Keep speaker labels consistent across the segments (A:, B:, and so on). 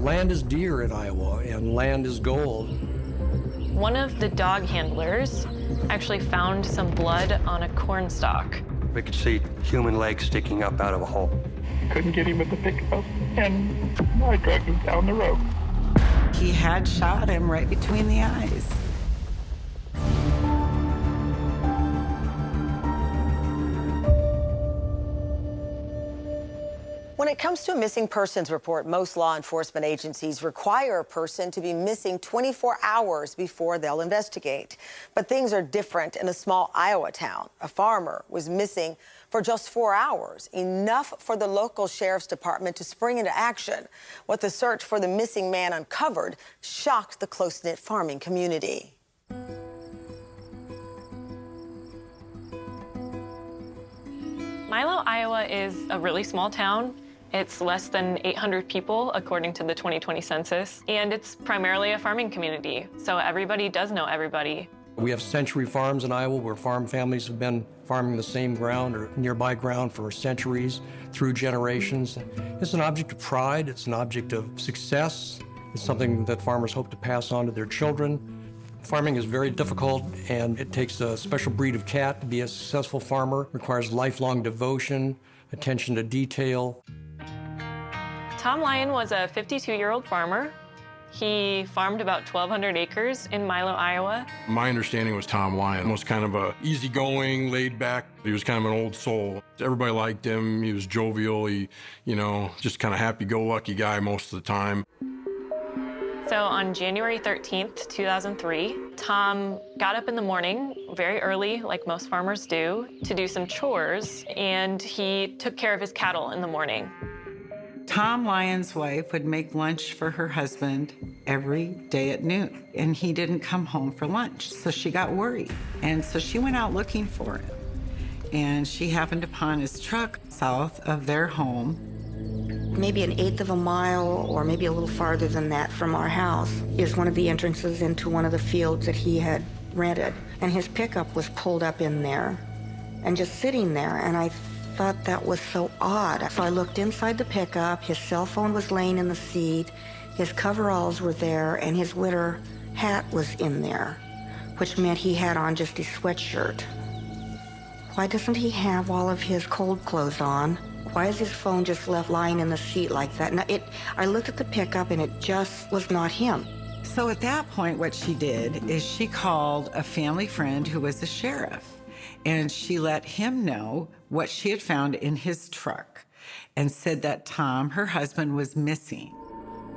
A: Land is dear in Iowa, and land is gold.
B: One of the dog handlers actually found some blood on a corn stalk.
C: We could see human legs sticking up out of a hole.
D: Couldn't get him with the pickup, and I dragged him down the road.
E: He had shot him right between the eyes.
F: When it comes to a missing persons report, most law enforcement agencies require a person to be missing 24 hours before they'll investigate. But things are different in a small Iowa town. A farmer was missing for just 4 hours, enough for the local sheriff's department to spring into action. What the search for the missing man uncovered shocked the close-knit farming community.
B: Milo, Iowa is a really small town. It's less than 800 people, according to the 2020 census, and it's primarily a farming community, so everybody does know everybody.
A: We have century farms in Iowa where farm families have been farming the same ground or nearby ground for centuries, through generations. It's an object of pride, it's an object of success, it's something that farmers hope to pass on to their children. Farming is very difficult, and it takes a special breed of cat to be a successful farmer. It requires lifelong devotion, attention to detail.
B: Tom Lyon was a 52-year-old farmer. He farmed about 1,200 acres in Milo, Iowa.
G: My understanding was Tom Lyon was kind of a easygoing, laid back. He was kind of an old soul. Everybody liked him. He was jovial. He, just kind of happy-go-lucky guy most of the time.
B: So on January 13th, 2003, Tom got up in the morning very early, like most farmers do, to do some chores, and he took care of his cattle in the morning.
E: Tom Lyon's wife would make lunch for her husband every day at noon, and he didn't come home for lunch, so she got worried. And so she went out looking for him, and she happened upon his truck south of their home.
H: Maybe an eighth of a mile, or maybe a little farther than that from our house, is one of the entrances into one of the fields that he had rented. And his pickup was pulled up in there and just sitting there, and I thought that was so odd. So I looked inside the pickup. His cell phone was laying in the seat, his coveralls were there, and his winter hat was in there, which meant he had on just his sweatshirt. Why doesn't he have all of his cold clothes on? Why is his phone just left lying in the seat like that? Now, I looked at the pickup, and it just was not him.
E: So at that point, what she did is she called a family friend who was a sheriff, and she let him know what she had found in his truck and said that Tom, her husband, was missing.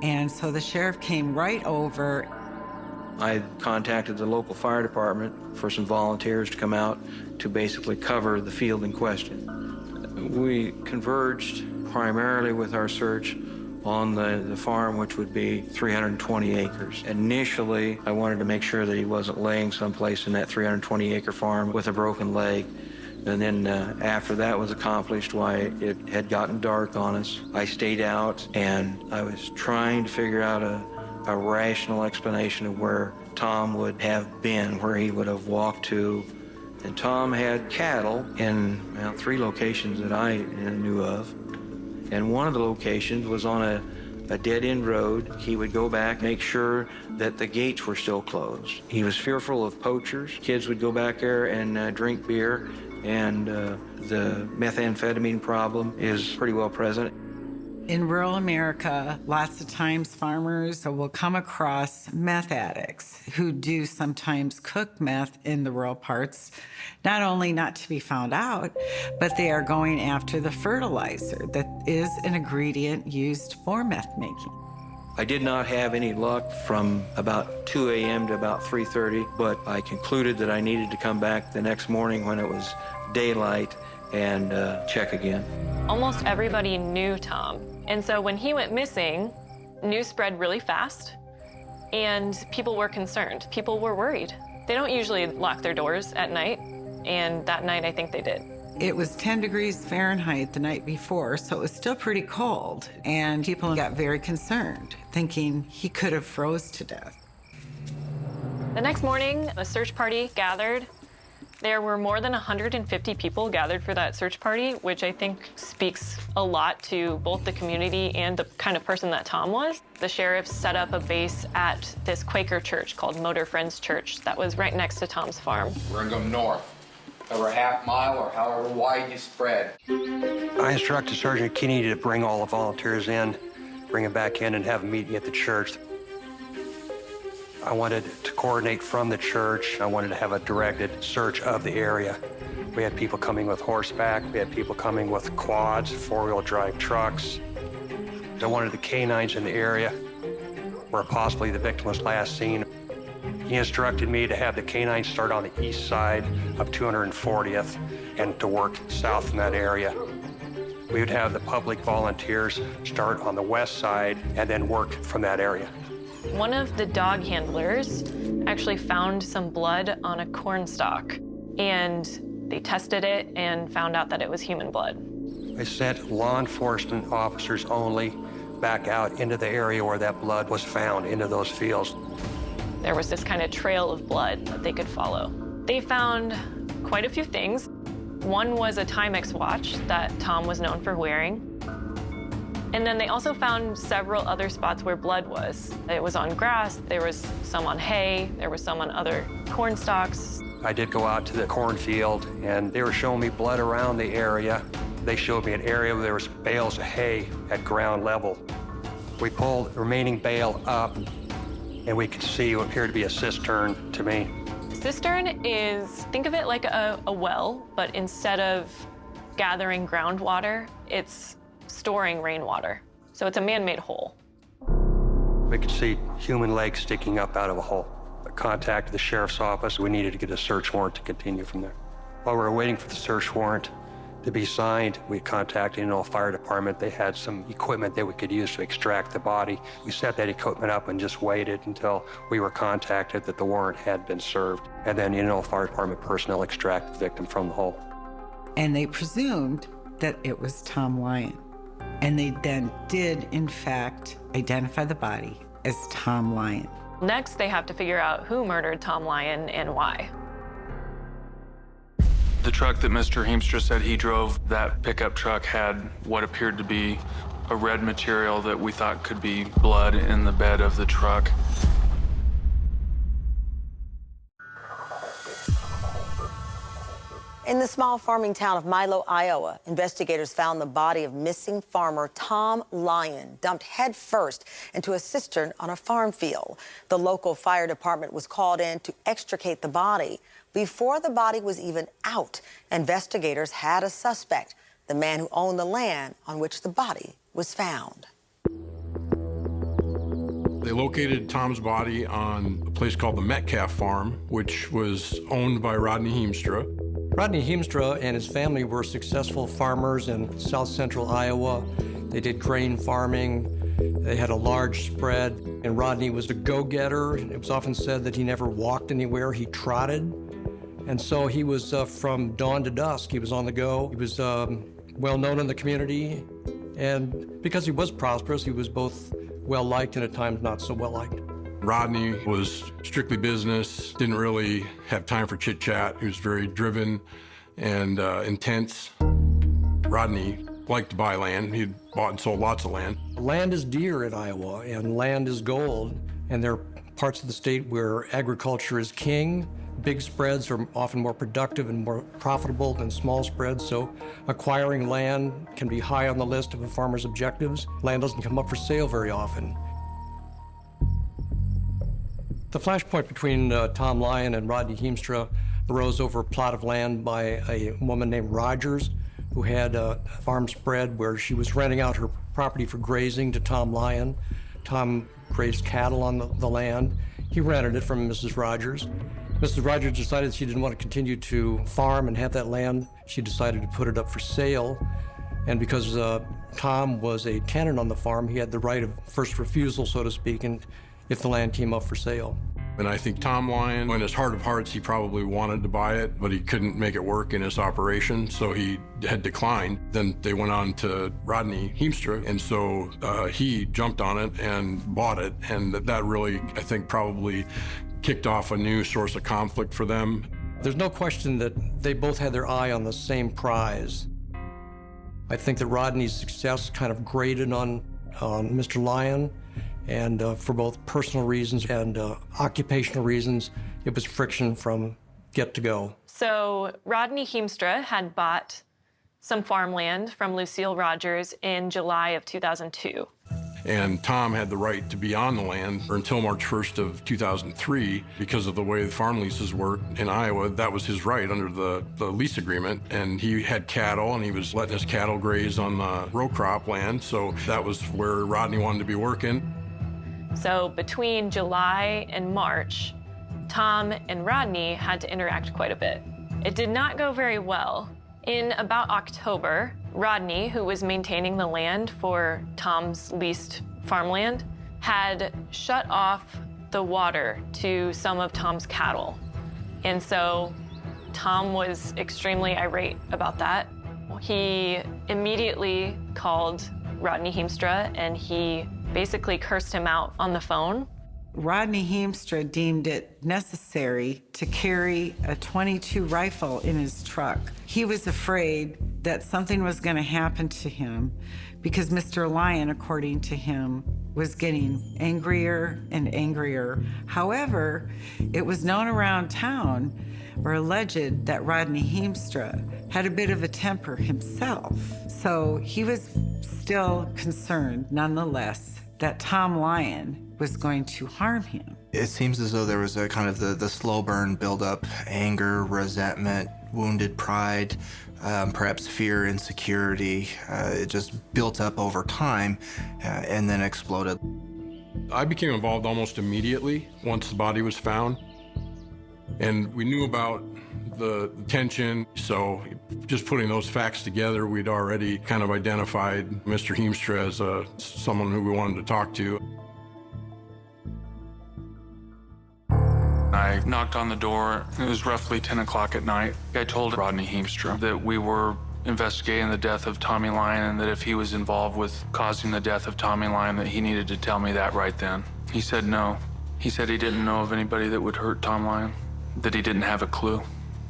E: And so the sheriff came right over.
C: I contacted the local fire department for some volunteers to come out to basically cover the field in question. We converged primarily with our search on the farm, which would be 320 acres. Initially, I wanted to make sure that he wasn't laying someplace in that 320-acre farm with a broken leg. And then after that was accomplished, why it had gotten dark on us, I stayed out and I was trying to figure out a rational explanation of where Tom would have been, where he would have walked to. And Tom had cattle in 3 locations that I knew of. And one of the locations was on a dead-end road. He would go back, make sure that the gates were still closed. He was fearful of poachers. Kids would go back there and drink beer, and the methamphetamine problem is pretty well present.
E: In rural America, lots of times farmers will come across meth addicts who do sometimes cook meth in the rural parts, not only not to be found out, but they are going after the fertilizer that is an ingredient used for meth making.
C: I did not have any luck from about 2 a.m. to about 3:30, but I concluded that I needed to come back the next morning when it was daylight and check again.
B: Almost everybody knew Tom. And so when he went missing, news spread really fast, and people were concerned. People were worried. They don't usually lock their doors at night, and that night I think they did.
E: It was 10 degrees Fahrenheit the night before, so it was still pretty cold, and people got very concerned, thinking he could have froze to death.
B: The next morning, a search party gathered. There were more than 150 people gathered for that search party, which I think speaks a lot to both the community and the kind of person that Tom was. The sheriff set up a base at this Quaker church called Motor Friends Church that was right next to Tom's farm.
I: We're gonna go north, over a half mile or however wide you spread.
A: I instructed Sergeant Kinney to bring all the volunteers in, bring them back in and have a meeting at the church. I wanted to coordinate from the church. I wanted to have a directed search of the area. We had people coming with horseback. We had people coming with quads, four-wheel drive trucks. I wanted the canines in the area where possibly the victim was last seen. He instructed me to have the canines start on the east side of 240th and to work south from that area. We would have the public volunteers start on the west side and then work from that area.
B: One of the dog handlers actually found some blood on a corn stalk, and they tested it and found out that it was human blood.
A: I sent law enforcement officers only back out into the area where that blood was found, into those fields.
B: There was this kind of trail of blood that they could follow. They found quite a few things. One was a Timex watch that Tom was known for wearing. And then they also found several other spots where blood was. It was on grass, there was some on hay, there was some on other corn stalks.
A: I did go out to the cornfield, and they were showing me blood around the area. They showed me an area where there was bales of hay at ground level. We pulled the remaining bale up, and we could see what appeared to be a cistern to me.
B: Cistern is, think of it like a well, but instead of gathering groundwater, it's storing rainwater. So it's a man-made hole.
A: We could see human legs sticking up out of a hole. I contacted the sheriff's office. We needed to get a search warrant to continue from there. While we were waiting for the search warrant to be signed, we contacted the Inall Fire Department. They had some equipment that we could use to extract the body. We set that equipment up and just waited until we were contacted that the warrant had been served. And then the Inall Fire Department personnel extracted the victim from the hole.
E: And they presumed that it was Tom Lyon. And they then did, in fact, identify the body as Tom Lyon.
B: Next, they have to figure out who murdered Tom Lyon and why.
J: The truck that Mr. Heemstra said he drove, that pickup truck had what appeared to be a red material that we thought could be blood in the bed of the truck.
F: In the small farming town of Milo, Iowa, investigators found the body of missing farmer Tom Lyon dumped headfirst into a cistern on a farm field. The local fire department was called in to extricate the body. Before the body was even out, investigators had a suspect, the man who owned the land on which the body was found.
G: They located Tom's body on a place called the Metcalf Farm, which was owned by Rodney Heemstra.
A: Rodney Heemstra and his family were successful farmers in south central Iowa. They did grain farming. They had a large spread, and Rodney was a go-getter. It was often said that he never walked anywhere, he trotted. And so he was from dawn to dusk, he was on the go. He was well known in the community, and because he was prosperous, he was both well-liked and at times not so well-liked.
G: Rodney was strictly business, didn't really have time for chit-chat. He was very driven and intense. Rodney liked to buy land. He'd bought and sold lots of land.
A: Land is dear in Iowa, and land is gold. And there are parts of the state where agriculture is king. Big spreads are often more productive and more profitable than small spreads, so acquiring land can be high on the list of a farmer's objectives. Land doesn't come up for sale very often. The flashpoint between Tom Lyon and Rodney Heemstra arose over a plot of land by a woman named Rogers, who had a farm spread where she was renting out her property for grazing to Tom Lyon. Tom grazed cattle on the land. He rented it from Mrs. Rogers. Mrs. Rogers decided she didn't want to continue to farm and have that land. She decided to put it up for sale. And because Tom was a tenant on the farm, he had the right of first refusal, so to speak, and if the land came up for sale.
G: And I think Tom Lyon, in his heart of hearts, he probably wanted to buy it, but he couldn't make it work in his operation, so he had declined. Then they went on to Rodney Heemstra, and so he jumped on it and bought it, and that really, I think, probably kicked off a new source of conflict for them.
A: There's no question that they both had their eye on the same prize. I think that Rodney's success kind of grated on Mr. Lyon, and for both personal reasons and occupational reasons, it was friction from get to go.
B: So Rodney Heemstra had bought some farmland from Lucille Rogers in July of 2002.
G: And Tom had the right to be on the land until March 1st of 2003 because of the way the farm leases work in Iowa. That was his right under the lease agreement. And he had cattle, and he was letting his cattle graze on the row crop land. So that was where Rodney wanted to be working.
B: So between July and March, Tom and Rodney had to interact quite a bit. It did not go very well. In about October, Rodney, who was maintaining the land for Tom's leased farmland, had shut off the water to some of Tom's cattle. And so Tom was extremely irate about that. He immediately called Rodney Heemstra, and he basically cursed him out on the phone.
E: Rodney Heemstra deemed it necessary to carry a .22 rifle in his truck. He was afraid that something was going to happen to him because Mr. Lyon, according to him, was getting angrier and angrier. However, it was known around town, or alleged, that Rodney Heemstra had a bit of a temper himself. So he was still concerned, nonetheless, that Tom Lyon was going to harm him.
K: It seems as though there was a kind of the slow burn buildup, anger, resentment, wounded pride, perhaps fear, insecurity. It just built up over time and then exploded.
G: I became involved almost immediately once the body was found. And we knew about the tension, so just putting those facts together, we'd already kind of identified Mr. Heemstra as someone who we wanted to talk to.
J: I knocked on the door. It was roughly 10 o'clock at night. I told Rodney Heemstra that we were investigating the death of Tommy Lyon, and that if he was involved with causing the death of Tommy Lyon, that he needed to tell me that right then. He said no. He said he didn't know of anybody that would hurt Tom Lyon, that he didn't have a clue.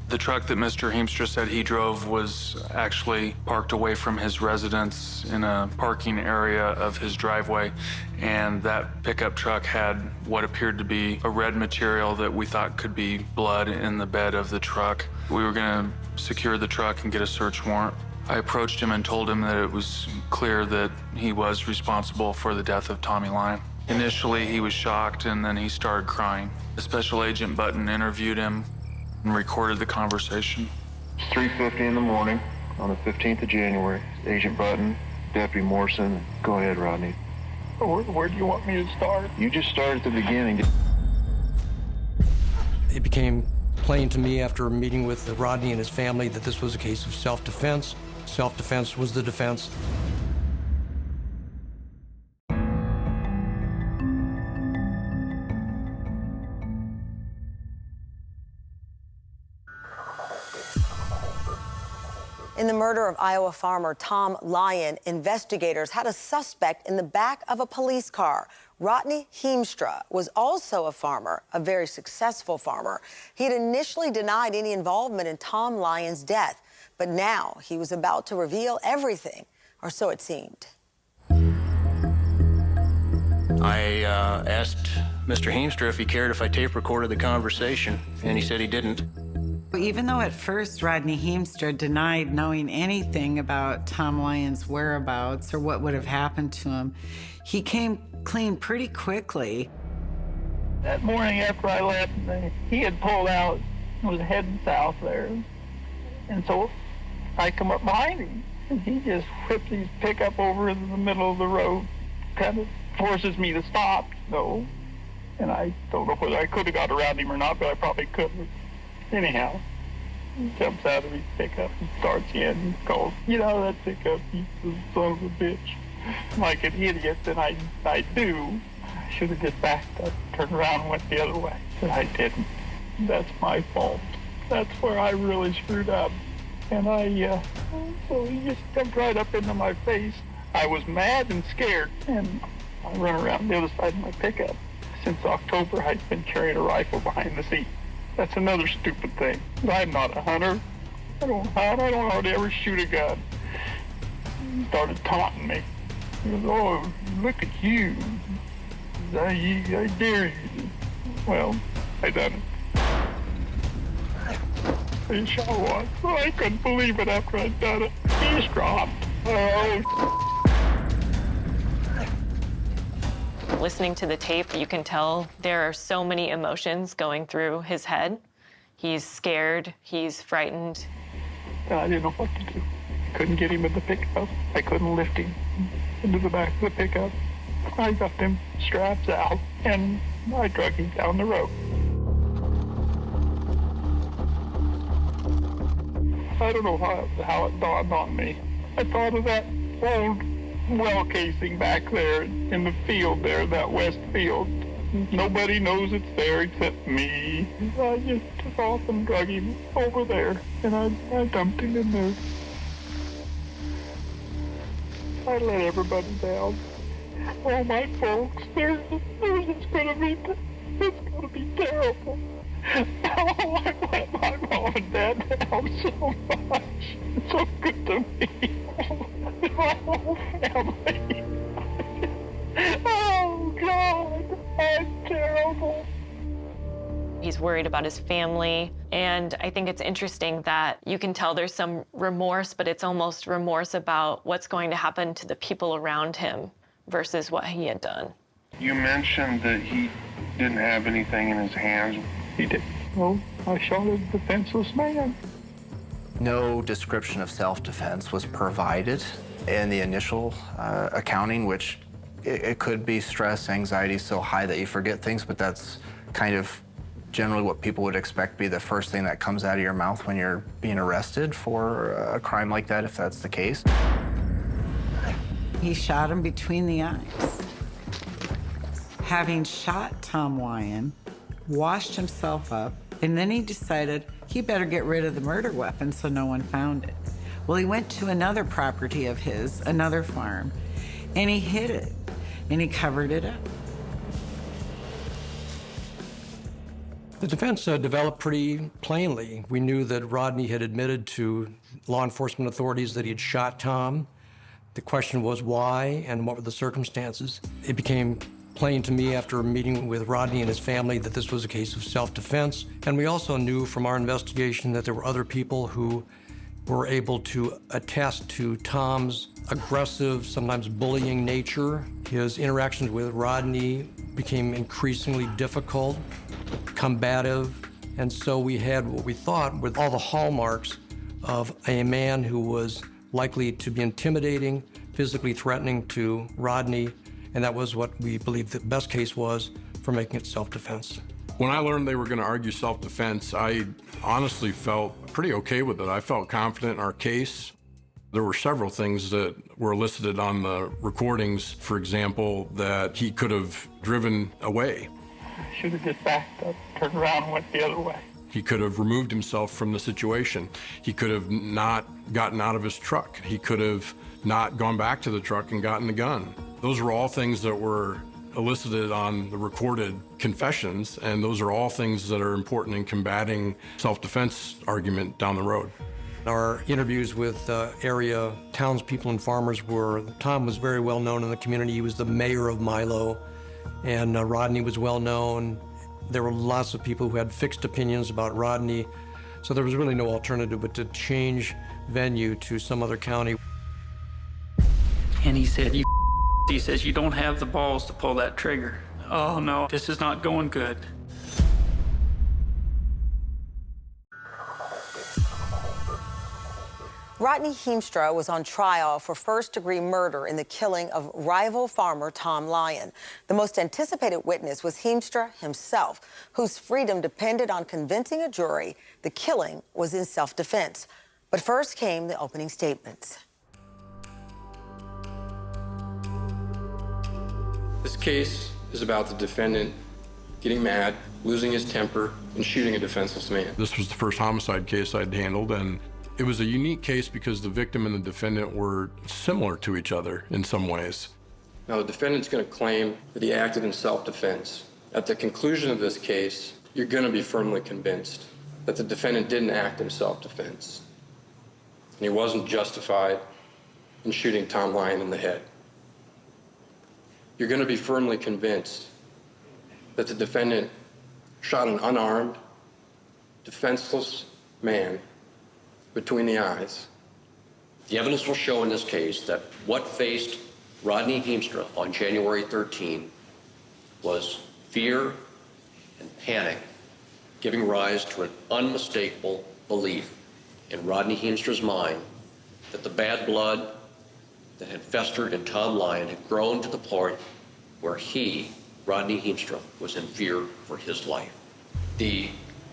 J: The truck that Mr. Heemstra said he drove was actually parked away from his residence in a parking area of his driveway, and that pickup truck had what appeared to be a red material that we thought could be blood in the bed of the truck. We were going to secure the truck and get a search warrant. I approached him and told him that it was clear that he was responsible for the death of Tommy Lyon. Initially, he was shocked, and then he started crying. The Special Agent Button interviewed him and recorded the conversation.
D: It's 3:50 in the morning on the 15th of January. Agent Button, Deputy Morrison. Go ahead, Rodney. Where do you want me to start? You just start at the beginning.
A: It became plain to me after a meeting with Rodney and his family that this was a case of self-defense. Self-defense was the defense.
F: In the murder of Iowa farmer Tom Lyon, investigators had a suspect in the back of a police car. Rodney Heemstra was also a farmer, a very successful farmer. He had initially denied any involvement in Tom Lyon's death, but now he was about to reveal everything, or so it seemed.
L: I asked Mr. Heemstra if he cared if I tape recorded the conversation, and he said he didn't.
E: Even though at first Rodney Heemstra denied knowing anything about Tom Lyon's whereabouts or what would have happened to him, he came clean pretty quickly.
D: That morning after I left, he had pulled out and was heading south there. And so I come up behind him, and he just whips his pickup over in the middle of the road, kind of forces me to stop, though. And I don't know whether I could have got around him or not, but I probably could have. Anyhow, he jumps out of his pickup and starts in and goes, "Get out of that pickup, you son of a bitch." Like an idiot that I do. I should have just backed up, turned around and went the other way. But I didn't. That's my fault. That's where I really screwed up. And so he just jumped right up into my face. I was mad and scared, and I run around the other side of my pickup. Since October, I'd been carrying a rifle behind the seat. That's another stupid thing. I'm not a hunter. I don't hunt. I don't hardly ever shoot a gun. He started taunting me. He goes, oh, look at you. I dare you. Well, I done it. He shot one. Well, I couldn't believe it after I'd done it. He just dropped. Oh,
B: Listening to the tape, you can tell there are so many emotions going through his head. He's scared, he's frightened.
D: I didn't know what to do. I couldn't get him in the pickup. I couldn't lift him into the back of the pickup. I got them straps out, and I drug him down the road. I don't know how it dawned on me. I thought of that old well casing back there in the field there, that west field. Nobody knows it's there except me. I just took off and drug him over there, and I dumped him in there. I let everybody down. All my folks, it's gonna be terrible. Oh, I let my mom and dad down so much. It's so good to me. My whole family. Oh, God, I'm terrible.
B: He's worried about his family, and I think it's interesting that you can tell there's some remorse, but it's almost remorse about what's going to happen to the people around him versus what he had done.
M: You mentioned that he didn't have anything in his hands.
D: He did. Well, I shot a defenseless man.
K: No description of self-defense was provided in the initial accounting, which it could be stress, anxiety so high that you forget things, but that's kind of generally what people would expect be the first thing that comes out of your mouth when you're being arrested for a crime like that, if that's the case.
E: He shot him between the eyes. Having shot Tom Lyon, washed himself up, and then he decided he better get rid of the murder weapon so no one found it. Well, he went to another property of his, another farm, and he hid it, and he covered it up.
A: The defense developed pretty plainly. We knew that Rodney had admitted to law enforcement authorities that he had shot Tom. The question was why and what were the circumstances. It became plain to me after meeting with Rodney and his family that this was a case of self-defense. And we also knew from our investigation that there were other people who were able to attest to Tom's aggressive, sometimes bullying nature. His interactions with Rodney became increasingly difficult, combative, and so we had what we thought were all the hallmarks of a man who was likely to be intimidating, physically threatening to Rodney, and that was what we believed the best case was for making it self-defense.
G: When I learned they were going to argue self-defense, I honestly felt pretty okay with it. I felt confident in our case. There were several things that were elicited on the recordings, for example, that he could have driven away.
D: I should have just backed up, turned around, and went the other way.
G: He could have removed himself from the situation. He could have not gotten out of his truck. He could have not gone back to the truck and gotten the gun. Those were all things that were elicited on the recorded confessions, and those are all things that are important in combating self-defense argument down the road.
A: Our interviews with area townspeople and farmers were, Tom was very well known in the community. He was the mayor of Milo, and Rodney was well known. There were lots of people who had fixed opinions about Rodney, so there was really no alternative but to change venue to some other county.
N: And he said, he says, you don't have the balls to pull that trigger. Oh no, this is not going good.
F: Rodney Heemstra was on trial for first-degree murder in the killing of rival farmer Tom Lyon. The most anticipated witness was Heemstra himself, whose freedom depended on convincing a jury the killing was in self-defense. But first came the opening statements.
G: This case is about the defendant getting mad, losing his temper, and shooting a defenseless man. This was the first homicide case I'd handled, and it was a unique case because the victim and the defendant were similar to each other in some ways. Now, the defendant's going to claim that he acted in self-defense. At the conclusion of this case, You're going to be firmly convinced that the defendant didn't act in self-defense, and he wasn't justified in shooting Tom Lyon in the head. You're going to be firmly convinced that the defendant shot an unarmed, defenseless man between the eyes.
O: The evidence will show in this case that what faced Rodney Heemstra on January 13 was fear and panic, giving rise to an unmistakable belief in Rodney Heemstra's mind that the bad blood that had festered in Tom Lyon had grown to the point where he, Rodney Heemstra, was in fear for his life. The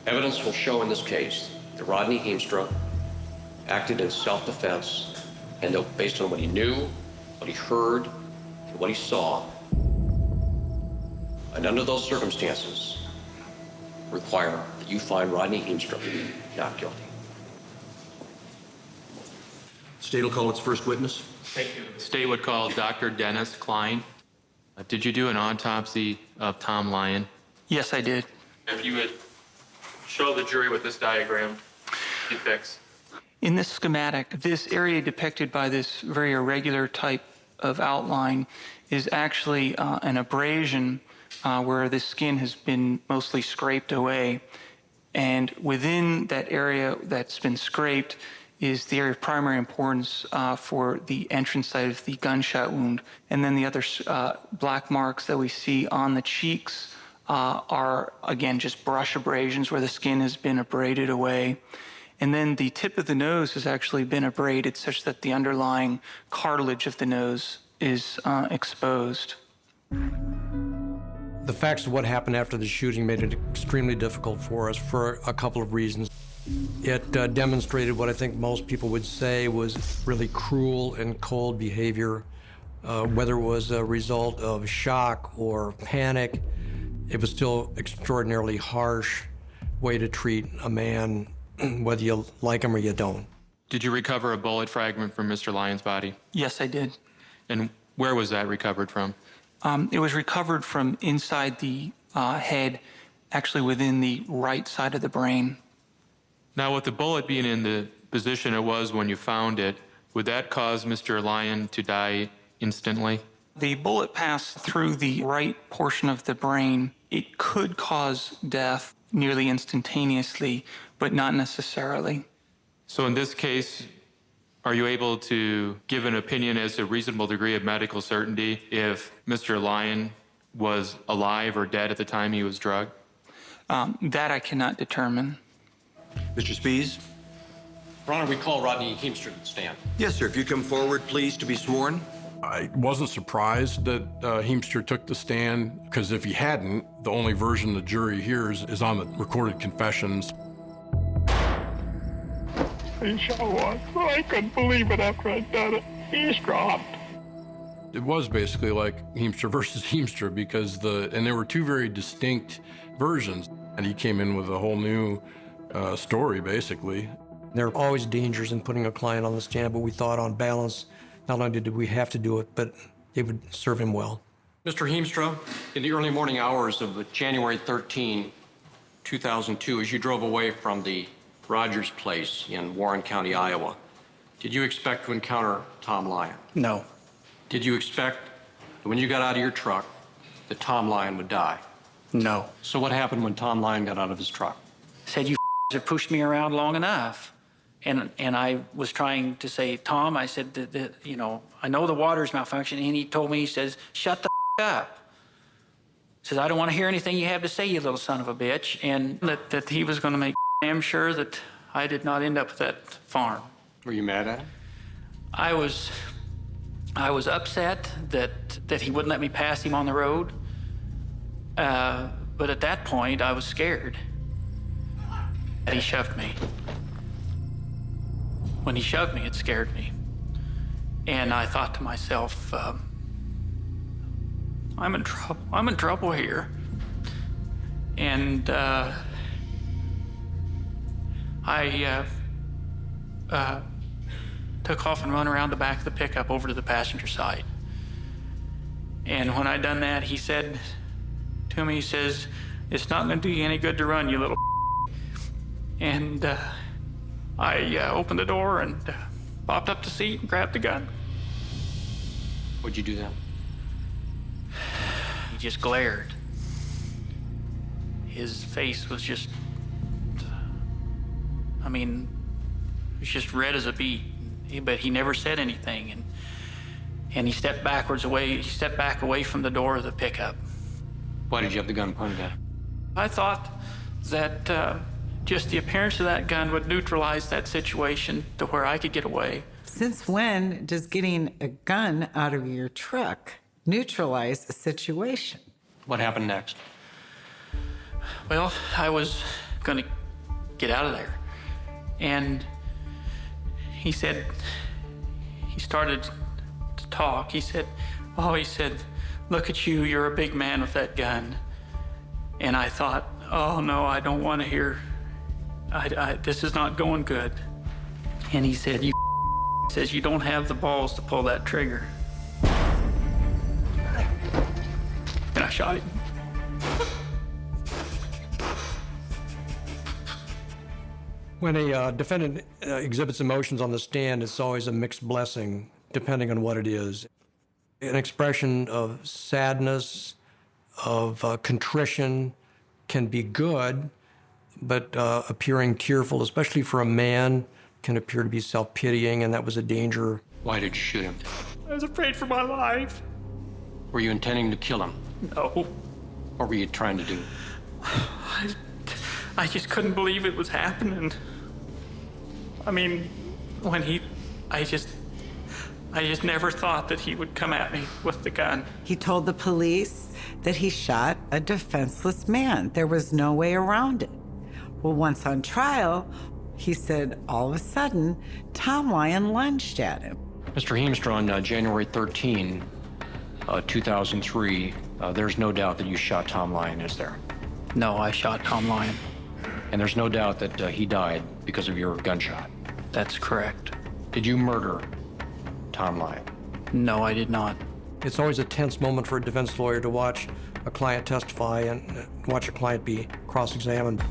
O: evidence will show in this case that Rodney Heemstra acted in self-defense and that based on what he knew, what he heard, and what he saw. And under those circumstances, require that you find Rodney Heemstra not guilty. State will call its first witness.
P: Thank you. State would call Dr. Dennis Klein. Did you do an autopsy of Tom Lyon?
N: Yes, I did.
P: If you would show the jury what this diagram depicts.
N: In this schematic, this area depicted by this very irregular type of outline is actually an abrasion where the skin has been mostly scraped away. And within that area that's been scraped is the area of primary importance for the entrance site of the gunshot wound. And then the other black marks that we see on the cheeks are, again, just brush abrasions where the skin has been abraded away. And then the tip of the nose has actually been abraded such that the underlying cartilage of the nose is exposed.
A: The facts of what happened after the shooting made it extremely difficult for us for a couple of reasons. It demonstrated what I think most people would say was really cruel and cold behavior, whether it was a result of shock or panic. It was still extraordinarily harsh way to treat a man, whether you like him or you don't.
P: Did you recover a bullet fragment from Mr. Lyon's body?
N: Yes, I did.
P: And where was that recovered from?
N: It was recovered from inside the head, actually within the right side of the brain.
P: Now, with the bullet being in the position it was when you found it, would that cause Mr. Lyon to die instantly?
N: The bullet passed through the right portion of the brain. It could cause death nearly instantaneously, but not necessarily.
P: So in this case, are you able to give an opinion as to a reasonable degree of medical certainty if Mr. Lyon was alive or dead at the time he was drugged?
N: That I cannot determine.
O: Mr. Spees? Your Honor, we call Rodney Heemstra to the stand. Yes, sir. If you come forward, please, to be sworn.
G: I wasn't surprised that Heemstra took the stand, because if he hadn't, the only version the jury hears is on the recorded confessions.
D: He sure was. I couldn't believe it after I'd done it. He's dropped.
G: It was basically like Heemstra versus Heemstra, because and there were two very distinct versions, and he came in with a whole new story, basically.
A: There are always dangers in putting a client on the stand, but we thought on balance, not only did we have to do it, but it would serve him well.
O: Mr. Heemstra, in the early morning hours of January 13, 2002, as you drove away from the Rogers place in Warren County, Iowa, did you expect to encounter Tom Lyon?
N: No.
O: Did you expect that when you got out of your truck that Tom Lyon would die?
N: No.
O: So what happened when Tom Lyon got out of his truck?
N: Said, you have pushed me around long enough. And I was trying to say, Tom, I said, that you know, I know the water's malfunctioning. And he told me, he says, shut the up. Says, I don't want to hear anything you have to say, you little son of a bitch. And that he was going to make damn sure that I did not end up at that farm.
O: Were you mad at him?
N: I was upset that he wouldn't let me pass him on the road. But at that point, I was scared. And he shoved me. When he shoved me, it scared me. And I thought to myself, I'm in trouble. I'm in trouble here. And I took off and run around the back of the pickup over to the passenger side. And when I done that, he said to me, he says, it's not going to do you any good to run, you little. And I opened the door and popped up the seat and grabbed the gun.
O: Would you do that?
N: He just glared. His face was just, I mean, it was just red as a beet. But he never said anything. And he stepped back away from the door of the pickup.
O: Why did you have the gun pointed at him?
N: I thought that just the appearance of that gun would neutralize that situation to where I could get away.
E: Since when does getting a gun out of your truck neutralize a situation?
O: What happened next?
N: Well, I was gonna get out of there. And he started to talk. He said, look at you, you're a big man with that gun. And I thought, oh no, I don't want to hear, this is not going good. And he said, you don't have the balls to pull that trigger. And I shot him.
A: When a defendant exhibits emotions on the stand, it's always a mixed blessing, depending on what it is. An expression of sadness, of contrition can be good, but appearing tearful, especially for a man, can appear to be self-pitying, and that was a danger.
O: Why did you shoot him?
N: I was afraid for my life.
O: Were you intending to kill him?
N: No.
O: What were you trying to do?
N: I just couldn't believe it was happening. I mean, I just never thought that he would come at me with the gun.
E: He told the police that he shot a defenseless man. There was no way around it. Well, once on trial, he said all of a sudden, Tom Lyon lunged at him.
O: Mr. Heemstra, on January 13, 2003, there's no doubt that you shot Tom Lyon, is there?
N: No, I shot Tom Lyon.
O: And there's no doubt that he died because of your gunshot?
N: That's correct.
O: Did you murder Tom Lyon?
N: No, I did not.
A: It's always a tense moment for a defense lawyer to watch a client testify and watch a client be cross-examined.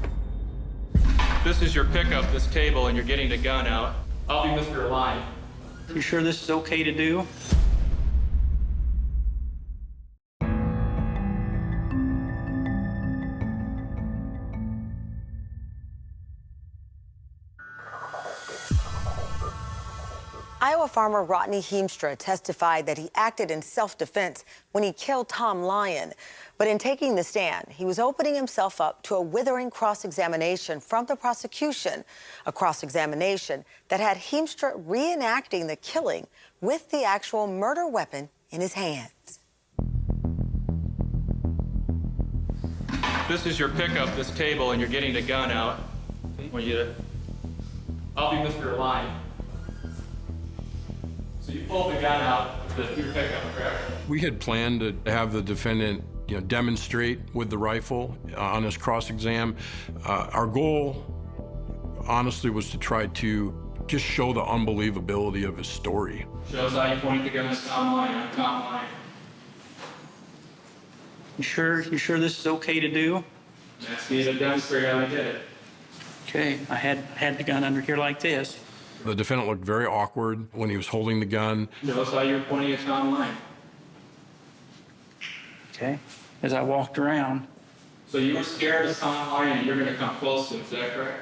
P: This is your pickup, this table, and you're getting the gun out. I'll be Mr. Lyon.
N: You sure this is okay to do?
F: Iowa farmer Rodney Heemstra testified that he acted in self-defense when he killed Tom Lyon. But in taking the stand, he was opening himself up to a withering cross-examination from the prosecution, a cross-examination that had Heemstra reenacting the killing with the actual murder weapon in his hands.
P: This is your pickup, this table, and you're getting the gun out. I'll be Mr. Lyon. So you pulled the gun out with your pickup, correct?
G: We had planned to have the defendant demonstrate with the rifle on his cross-exam. Our goal, honestly, was to try to just show the unbelievability of his story.
P: Shows how you point the gun at Tom Lyon. Tom Lyon.
N: You sure this is okay to do?
P: Ask me to demonstrate how I did it.
N: Okay, I had the gun under here like this.
G: The defendant looked very awkward when he was holding the gun.
P: Shows how you're pointing at Tom Lyon.
N: Okay, as I walked around.
P: So you were scared of Tom Lyon and you're going to come close to him, is that correct?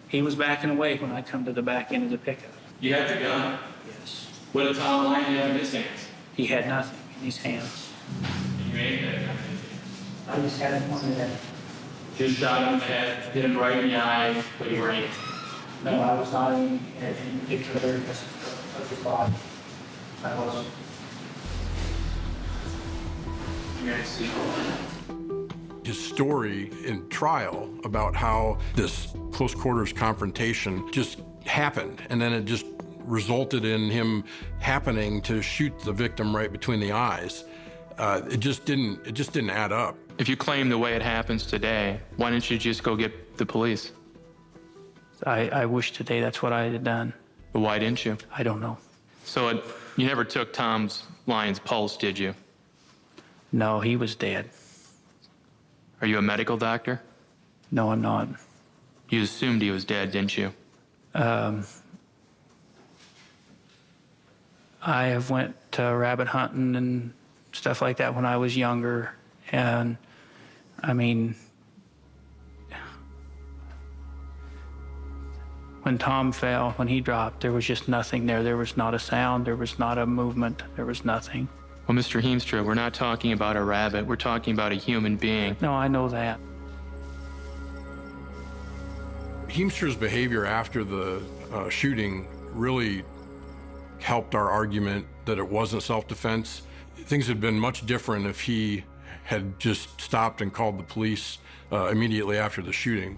N: He was backing away when I come to the back end of the pickup.
P: You had the gun?
N: Yes.
P: What did Tom Lyon have in his hands?
N: He had nothing in his hands.
P: You aimed at him.
N: I just had it pointed at him.
P: Just shot him in the head, hit him right in the eye, but you were aiming.
N: No, I was not aiming at any particular area of his body. I wasn't.
G: His story in trial about how this close quarters confrontation just happened, and then it just resulted in him happening to shoot the victim right between the eyes. It just didn't add up.
P: If you claim the way it happens today, why didn't you just go get the police?
N: I wish today that's what I had done.
P: But why didn't you?
N: I don't know.
P: So you never took Tom Lyon's pulse, did you?
N: No, he was dead.
P: Are you a medical doctor?
N: No, I'm not.
P: You assumed he was dead, didn't you?
N: I have went rabbit hunting and stuff like that when I was younger, and I mean, when Tom fell, when he dropped, there was just nothing there. There was not a sound, there was not a movement, there was nothing.
P: Well, Mr. Heemstra, we're not talking about a rabbit, we're talking about a human being.
N: No, I know that.
G: Heemstra's behavior after the shooting really helped our argument that it wasn't self-defense. Things had been much different if he had just stopped and called the police immediately after the shooting.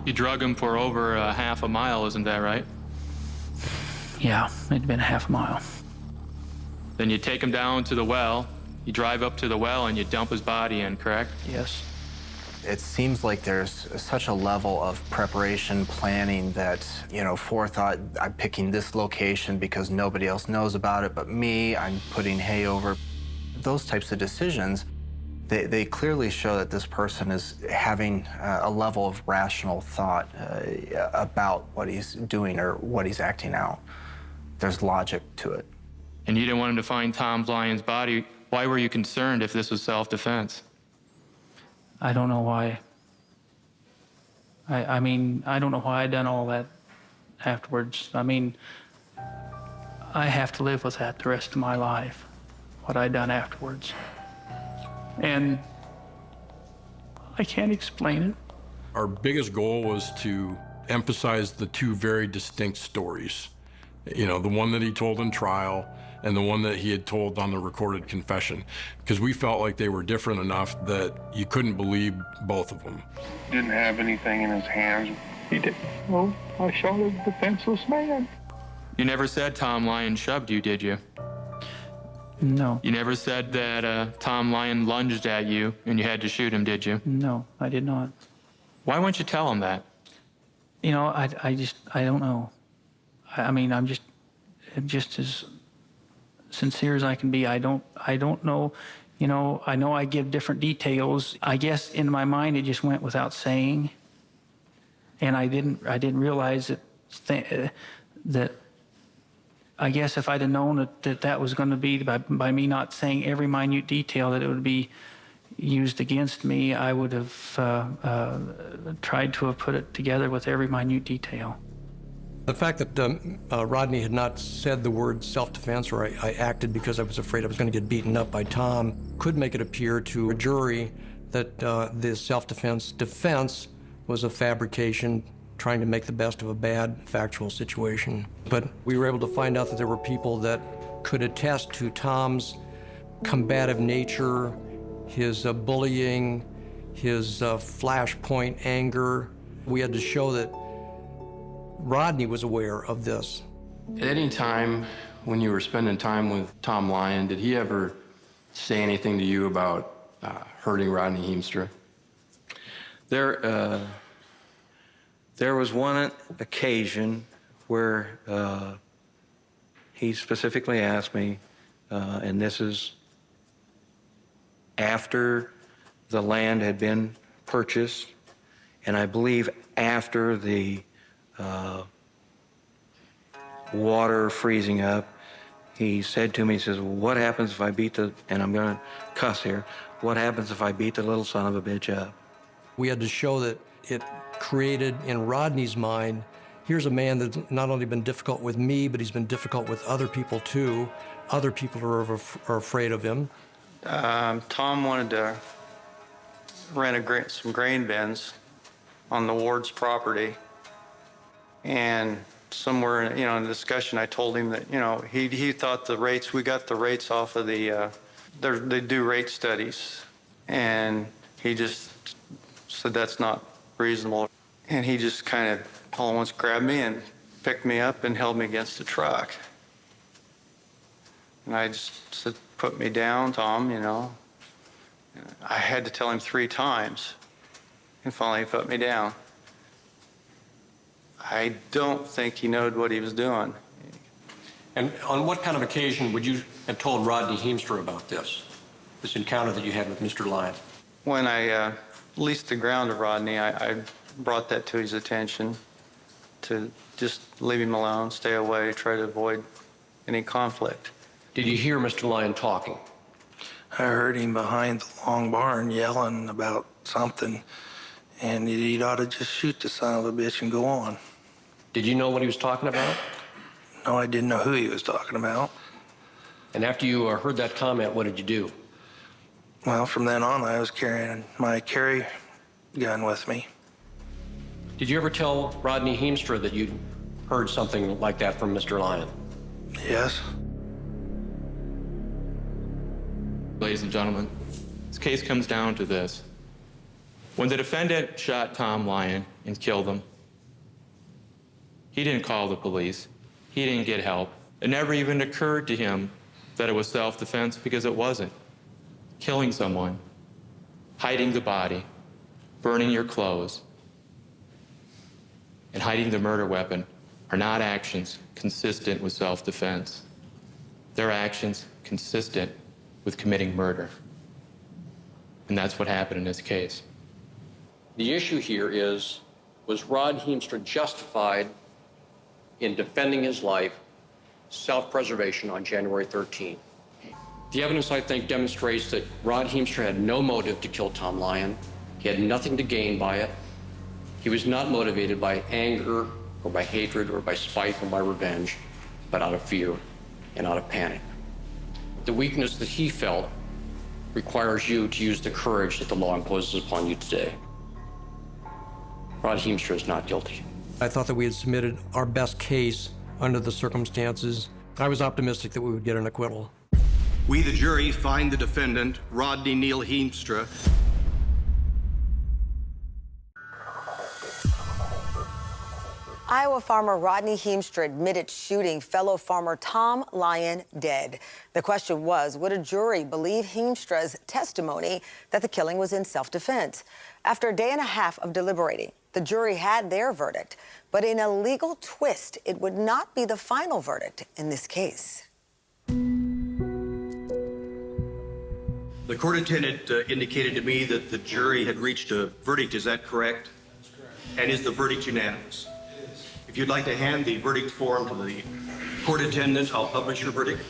P: You drug him for over half a mile, isn't that right?
N: Yeah, it'd been a half a mile.
P: Then you take him down to the well, you drive up to the well and you dump his body in, correct?
N: Yes.
K: It seems like there's such a level of preparation, planning that, forethought. I'm picking this location because nobody else knows about it but me. I'm putting hay over. Those types of decisions, they clearly show that this person is having a level of rational thought about what he's doing or what he's acting out. There's logic to it.
P: And you didn't want him to find Tom Lyon's body. Why were you concerned if this was self-defense?
N: I don't know why. I mean, I don't know why I done all that afterwards. I mean, I have to live with that the rest of my life, what I done afterwards. And I can't explain it.
G: Our biggest goal was to emphasize the two very distinct stories. The one that he told in trial and the one that he had told on the recorded confession, because we felt like they were different enough that you couldn't believe both of them.
M: Didn't have anything in his hands.
D: He did. Well, I shot a defenseless man.
P: You never said Tom Lyon shoved you, did you?
N: No.
P: You never said that Tom Lyon lunged at you and you had to shoot him, did you?
N: No, I did not.
P: Why wouldn't you tell him that?
N: I don't know. I mean, I'm just as sincere as I can be. I don't know. I know I give different details. I guess in my mind it just went without saying, and I didn't realize that I guess if I'd have known that was going to be by me not saying every minute detail that it would be used against me, I would have tried to have put it together with every minute detail.
A: The fact that Rodney had not said the word self-defense, or I acted because I was afraid I was going to get beaten up by Tom, could make it appear to a jury that the defense was a fabrication trying to make the best of a bad factual situation. But we were able to find out that there were people that could attest to Tom's combative nature, his bullying, his flashpoint anger. We had to show that Rodney was aware of this.
G: At any time when you were spending time with Tom Lyon, did he ever say anything to you about hurting Rodney Heemstra?
C: There was one occasion where he specifically asked me, and this is after the land had been purchased, and I believe after the water freezing up, he said to me, he says, what happens if I beat and I'm going to cuss here, what happens if I beat the little son of a bitch up?
A: We had to show that it created in Rodney's mind, here's a man that's not only been difficult with me, but he's been difficult with other people too. Other people are afraid of him.
Q: Tom wanted to rent some grain bins on the ward's property. And somewhere, in the discussion, I told him that, he thought the rates, we got the rates off of they do rate studies. And he just said that's not reasonable. And he just kind of all at once grabbed me and picked me up and held me against the truck. And I just said, put me down, Tom, I had to tell him 3 times. And finally he put me down. I don't think he knew what he was doing.
O: And on what kind of occasion would you have told Rodney Heemstra about this encounter that you had with Mr. Lyon?
Q: When I leased the ground to Rodney, I brought that to his attention to just leave him alone, stay away, try to avoid any conflict.
O: Did you hear Mr. Lyon talking?
R: I heard him behind the long barn yelling about something, and he'd ought to just shoot the son of a bitch and go on.
O: Did you know what he was talking about?
R: No, I didn't know who he was talking about.
O: And after you heard that comment, what did you do?
R: Well, from then on, I was carrying my carry gun with me.
O: Did you ever tell Rodney Heemstra that you'd heard something like that from Mr. Lyon?
R: Yes.
P: Ladies and gentlemen, this case comes down to this. When the defendant shot Tom Lyon and killed him, he didn't call the police. He didn't get help. It never even occurred to him that it was self-defense, because it wasn't. Killing someone, hiding the body, burning your clothes, and hiding the murder weapon are not actions consistent with self-defense. They're actions consistent with committing murder. And that's what happened in this case.
O: The issue here is, was Rod Heemstra justified in defending his life, self-preservation on January 13th? The evidence, I think, demonstrates that Rod Heemstra had no motive to kill Tom Lyon. He had nothing to gain by it. He was not motivated by anger or by hatred or by spite or by revenge, but out of fear and out of panic. The weakness that he felt requires you to use the courage that the law imposes upon you today. Rod Heemstra is not guilty.
A: I thought that we had submitted our best case under the circumstances. I was optimistic that we would get an acquittal.
S: We, the jury, find the defendant, Rodney Neal Heemstra,
F: Iowa farmer Rodney Heemstra admitted shooting fellow farmer Tom Lyon dead. The question was, would a jury believe Heemstra's testimony that the killing was in self-defense? After a day and a half of deliberating, the jury had their verdict. But in a legal twist, it would not be the final verdict in this case.
S: the court attendant indicated to me that the jury had reached a verdict. Is that correct?
T: That's correct.
S: And is the verdict unanimous?
T: It is.
S: If you'd like to hand the verdict form to the court attendant, I'll publish your verdict.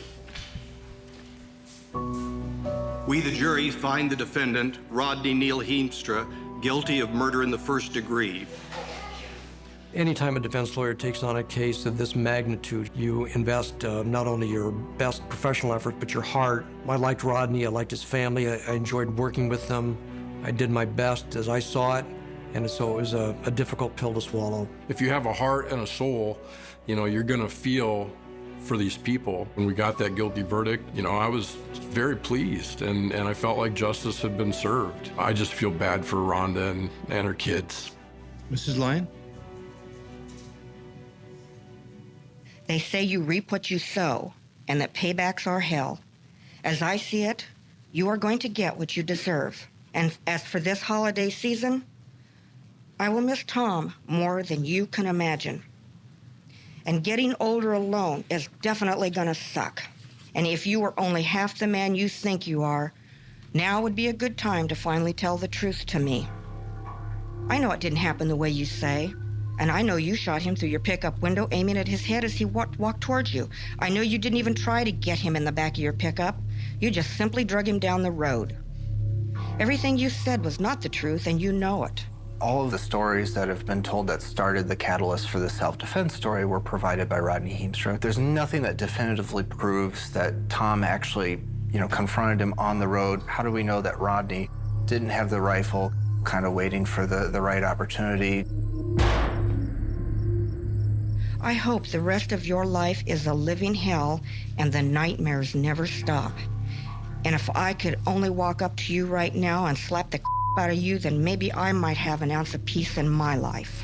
S: We, the jury, find the defendant, Rodney Neal Heemstra, guilty of murder in the first degree.
A: Anytime a defense lawyer takes on a case of this magnitude, you invest not only your best professional effort, but your heart. I liked Rodney, I liked his family, I enjoyed working with them. I did my best as I saw it, and so it was a difficult pill to swallow.
G: If you have a heart and a soul, you know, you're gonna feel for these people. When we got that guilty verdict, you know, I was very pleased, and I felt like justice had been served. I just feel bad for Rhonda and her kids.
T: Mrs. Lyon?
H: They say you reap what you sow, and that paybacks are hell. As I see it, you are going to get what you deserve. And as for this holiday season, I will miss Tom more than you can imagine. And getting older alone is definitely gonna suck. And if you were only half the man you think you are, now would be a good time to finally tell the truth to me. I know it didn't happen the way you say. And I know you shot him through your pickup window, aiming at his head as he walked towards you. I know you didn't even try to get him in the back of your pickup. You just simply drug him down the road. Everything you said was not the truth, and you know it.
K: All of the stories that have been told that started the catalyst for the self-defense story were provided by Rodney Heemstra. There's nothing that definitively proves that Tom actually, confronted him on the road. How do we know that Rodney didn't have the rifle, kind of waiting for the right opportunity?
H: I hope the rest of your life is a living hell and the nightmares never stop. And if I could only walk up to you right now and slap the out of you, then maybe I might have an ounce of peace in my life.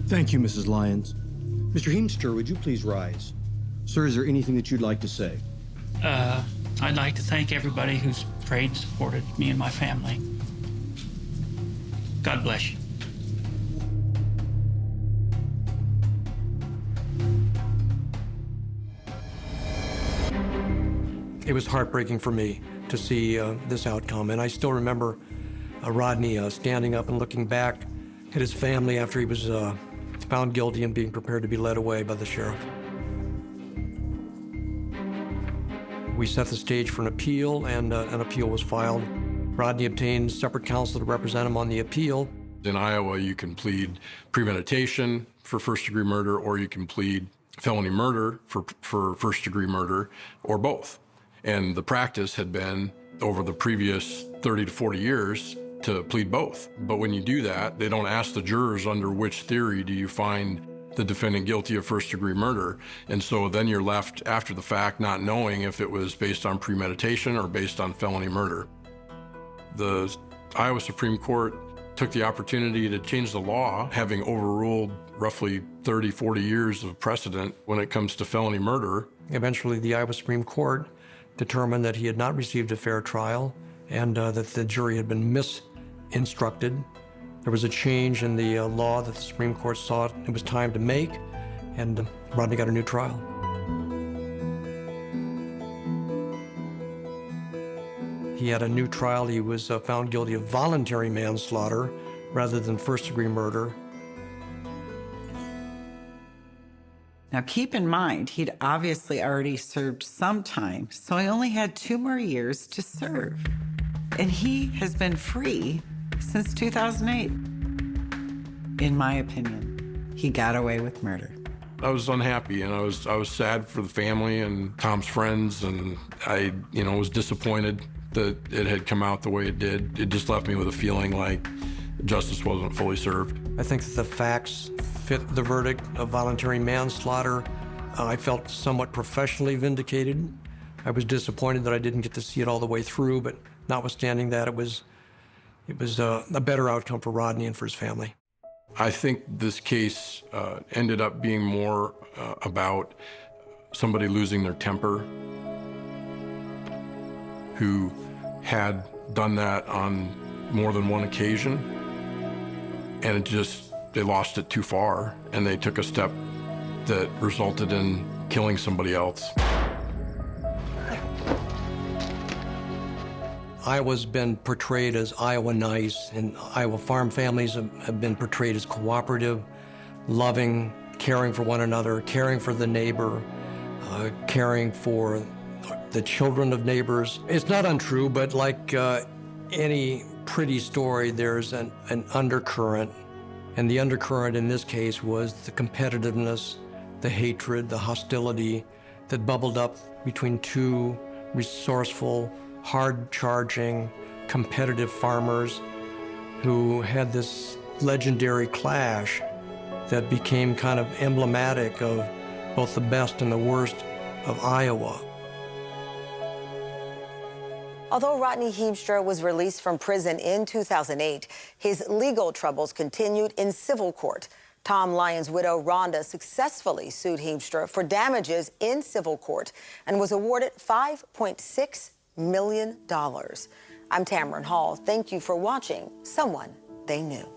T: Thank you, Mrs. Lyons. Mr. Heemstra, would you please rise? Sir, is there anything that you'd like to say?
U: I'd like to thank everybody who's prayed and supported me and my family. God bless you.
A: It was heartbreaking for me to see this outcome, and I still remember Rodney standing up and looking back at his family after he was found guilty and being prepared to be led away by the sheriff. We set the stage for an appeal, and an appeal was filed. Rodney obtained separate counsel to represent him on the appeal.
G: In Iowa, you can plead premeditation for first-degree murder, or you can plead felony murder for first-degree murder, or both. And the practice had been, over the previous 30 to 40 years, to plead both. But when you do that, they don't ask the jurors under which theory do you find the defendant guilty of first-degree murder. And so then you're left after the fact not knowing if it was based on premeditation or based on felony murder. The Iowa Supreme Court took the opportunity to change the law, having overruled roughly 30, 40 years of precedent when it comes to felony murder.
A: Eventually, the Iowa Supreme Court determined that he had not received a fair trial and that the jury had been misinstructed. There was a change in the law that the Supreme Court saw it was time to make, and Rodney got a new trial. He had a new trial. He was found guilty of voluntary manslaughter rather than first-degree murder.
E: Now keep in mind, he'd obviously already served some time, so he only had 2 more years to serve. And he has been free since 2008. In my opinion, he got away with murder.
G: I was unhappy, and I was sad for the family and Tom's friends, and I, was disappointed that it had come out the way it did. It just left me with a feeling like justice wasn't fully served.
A: I think that the facts fit the verdict of voluntary manslaughter. I felt somewhat professionally vindicated. I was disappointed that I didn't get to see it all the way through, but notwithstanding that, it was a better outcome for Rodney and for his family.
G: I think this case ended up being more about somebody losing their temper, who had done that on more than one occasion, and they lost it too far, and they took a step that resulted in killing somebody else.
A: Iowa's been portrayed as Iowa nice, and Iowa farm families have been portrayed as cooperative, loving, caring for one another, caring for the neighbor, caring for the children of neighbors. It's not untrue, but like any pretty story, there's an undercurrent. And the undercurrent in this case was the competitiveness, the hatred, the hostility that bubbled up between 2 resourceful, hard-charging, competitive farmers who had this legendary clash that became kind of emblematic of both the best and the worst of Iowa.
F: Although Rodney Heemstra was released from prison in 2008, his legal troubles continued in civil court. Tom Lyon's widow, Rhonda, successfully sued Heemstra for damages in civil court and was awarded $5.6 million. I'm Tamron Hall. Thank you for watching Someone They Knew.